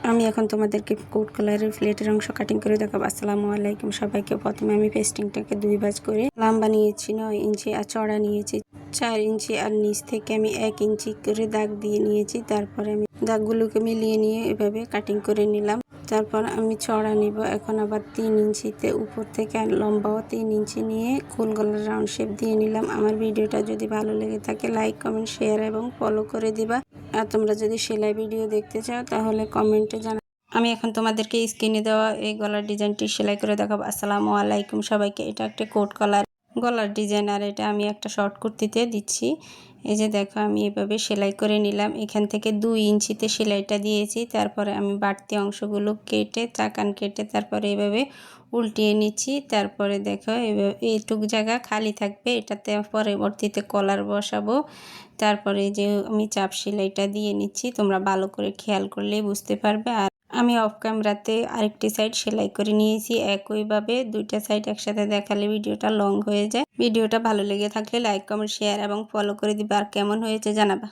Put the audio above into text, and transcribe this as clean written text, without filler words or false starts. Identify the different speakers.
Speaker 1: আমি এখন তোমাদেরকে কোট কালারের প্লেটের অংশ কাটিং করে দেখাবো। আসসালামু আলাইকুম সবাইকে। প্রথমে আমি পেস্টিংটাকে 2 ভাঁজ করে লম্বা নিয়েছি 9 ইঞ্চি আর চড়া নিয়েছি 4 ইঞ্চি আর নিচ থেকে আমি 1 ইঞ্চি করে দাগ দিয়ে নিয়েছি। তারপরে আমি দাগগুলোকে মিলিয়ে নিয়ে এভাবে কাটিং করে নিলাম। তারপর আমি চড়া নিব। এখন আবার 3 ইঞ্চিতে উপর থেকে লম্বাও 3 ইঞ্চি নিয়ে গোল গলার রাউন্ড শেপ দিয়ে নিলাম। আমার ভিডিওটা যদি ভালো লেগে থাকে লাইক কমেন্ট শেয়ার এবং ফলো করে দিবা। আর তোমরা যদি সেলাই ভিডিও দেখতে চাও তাহলে কমেন্টে জানা। আমি এখন তোমাদেরকে স্ক্রিনে দেওয়া এই গলার ডিজাইনটি সেলাই করে দেখাবো। আসসালামু আলাইকুম সবাইকে। এটা একটা কোট গলার ডিজাইন আর এটা আমি একটা শর্ট কুর্তিতে দিচ্ছি। এই যে দেখো আমি এভাবে সেলাই করে নিলাম। এখান থেকে 2 ইঞ্চিতে সেলাইটা দিয়েছি। তারপরে আমি বাড়তি অংশগুলো কেটে চাকান কেটে তারপরে এভাবে উল্টিয়ে নিচ্ছি। তারপরে দেখো এইটুক জায়গা খালি থাকবে, এটাতে পরবর্তীতে কলার বসাবো। তারপরে যে আমি চাপ সেলাইটা দিয়ে নিচ্ছি, তোমরা ভালো করে খেয়াল করলেই বুঝতে পারবে। আর আমি অফ ক্যামেরাতে আরেকটি সাইড সেলাই করে নিয়েছি একইভাবে। 2টা সাইড একসাথে দেখালে ভিডিওটা লং হয়ে যায়। ভিডিওটা ভালো লেগে থাকলে লাইক কমেন্ট শেয়ার এবং ফলো করে দিবা। আর কেমন হয়েছে জানাবা।